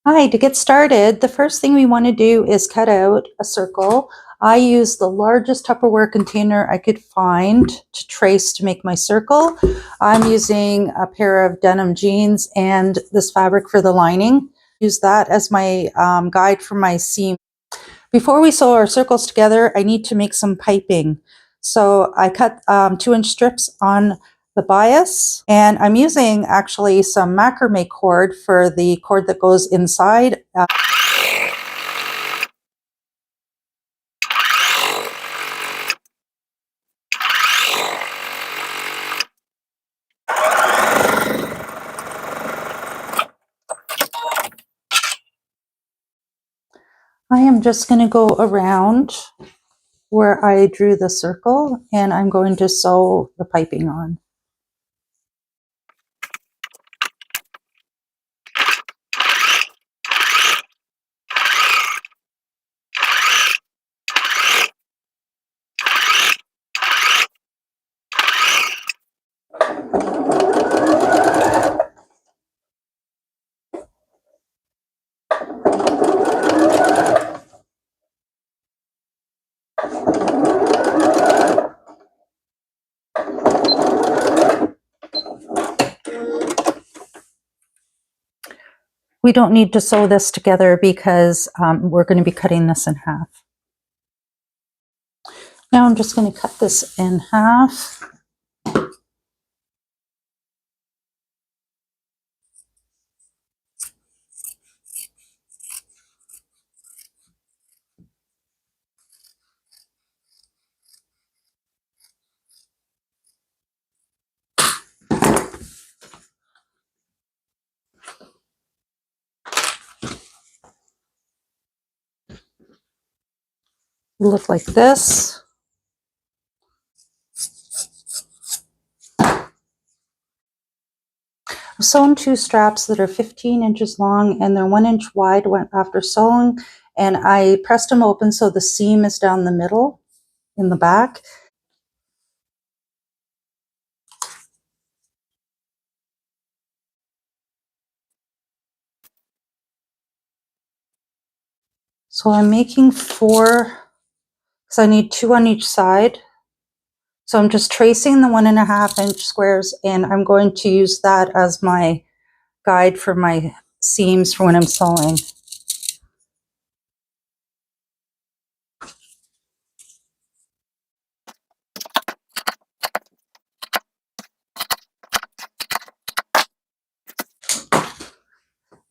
Hi, to get started, the first thing we want to do is cut out a circle. I use the largest Tupperware container I could find to trace to make my circle. I'm using a pair of denim jeans and this fabric for the lining. Use that as my guide for my seam. Before we sew our circles together, I need to make some piping. So I cut 2-inch strips on the bias, and I'm using actually some macrame cord for the cord that goes inside. I am just going to go around where I drew the circle, and I'm going to sew the piping on. We don't need to sew this together because we're going to be cutting this in half. Now I'm just going to cut this in half. Look like this. I've sewn 2 straps that are 15 inches long and they're 1 inch wide after sewing, and I pressed them open so the seam is down the middle in the back. So I'm making 4 because I need 2 on each side. So I'm just tracing the 1.5 inch squares, and I'm going to use that as my guide for my seams for when I'm sewing.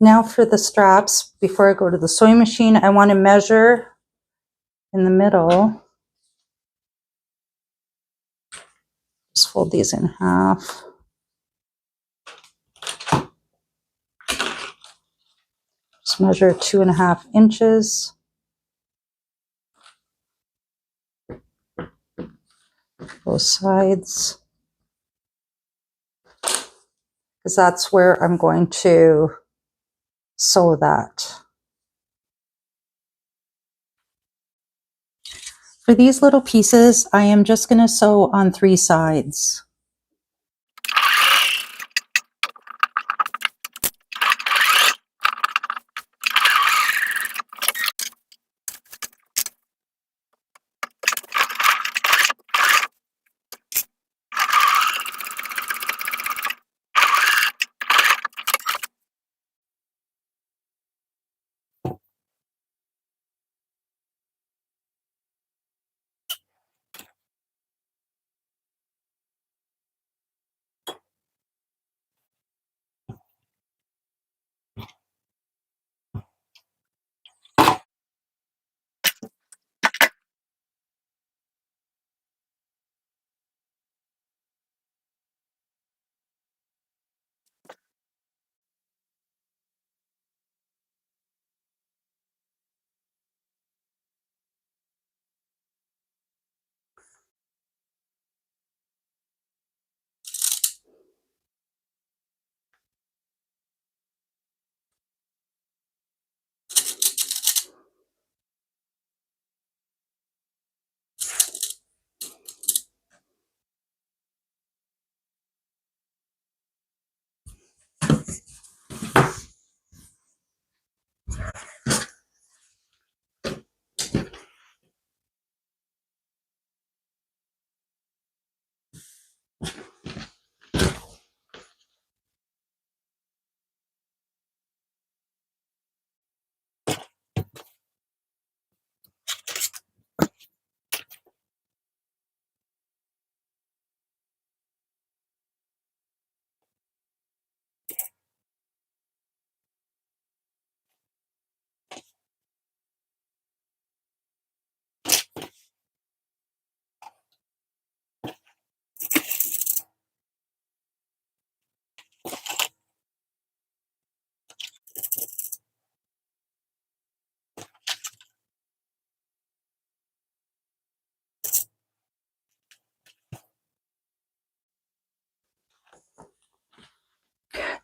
Now for the straps, before I go to the sewing machine, I want to measure in the middle. Just fold these in half. Just measure 2.5 inches. Both sides. Because that's where I'm going to sew that. For these little pieces, I am just going to sew on 3 sides.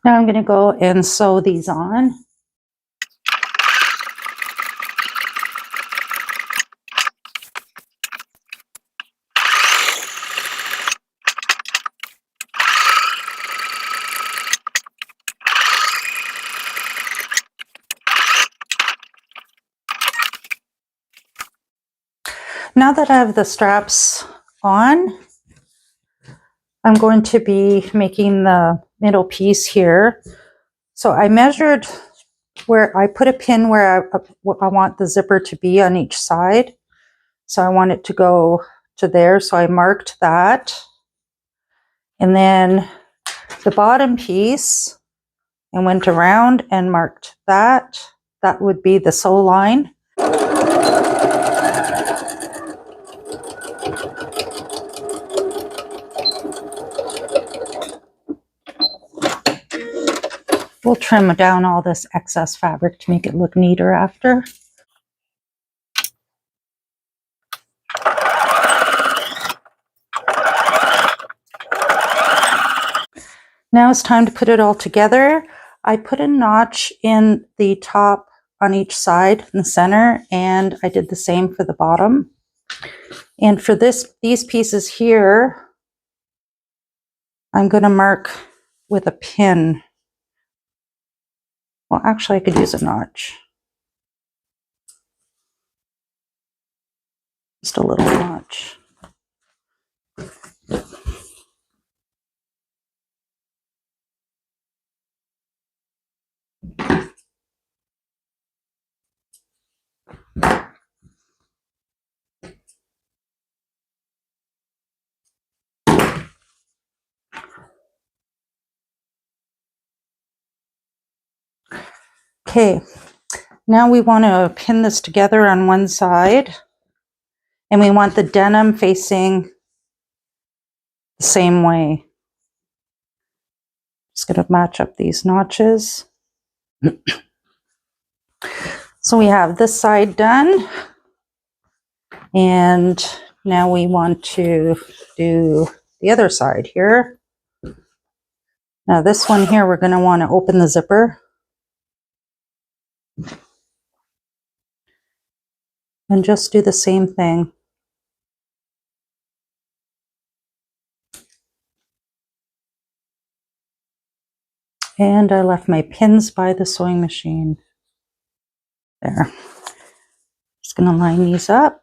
Now I'm going to go and sew these on. Now that I have the straps on, I'm going to be making the middle piece here. So I measured where I put a pin where I want the zipper to be on each side. So I want it to go to there. So I marked that. And then the bottom piece, I went around and marked that. That would be the sew line. We'll trim down all this excess fabric to make it look neater after. Now it's time to put it all together. I put a notch in the top on each side in the center, and I did the same for the bottom. And for these pieces here, I'm going to mark with a pin. Well, actually, I could use a notch. Just a little notch. Okay, now we want to pin this together on one side, and we want the denim facing the same way. Just going to match up these notches. So we have this side done, and now we want to do the other side here. Now this one here, we're going to want to open the zipper and just do the same thing. And I left my pins by the sewing machine. There. Just going to line these up.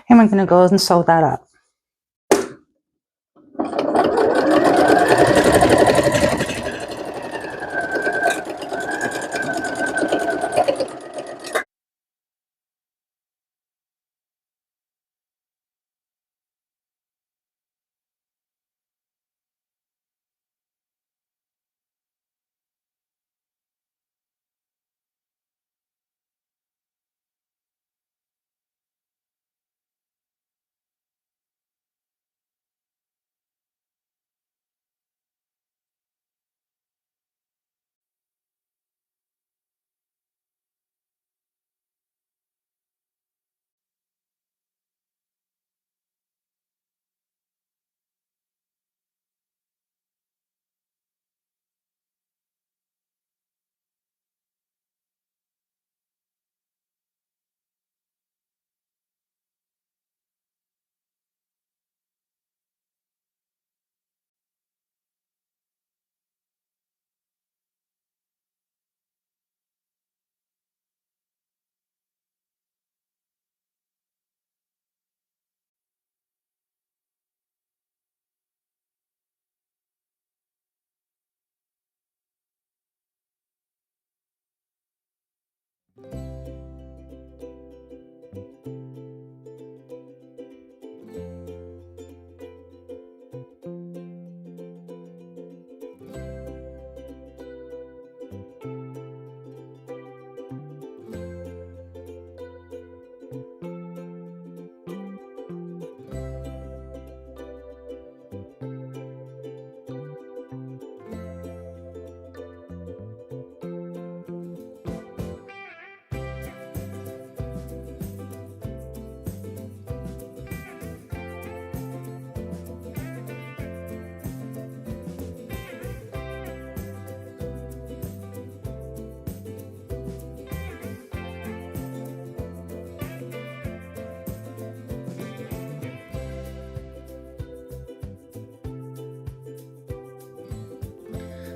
And we're going to go and sew that up.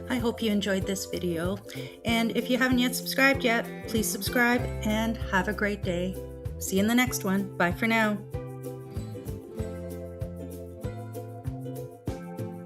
I hope you enjoyed this video, and if you haven't yet subscribed yet, please subscribe and have a great day. See you in the next one. Bye for now.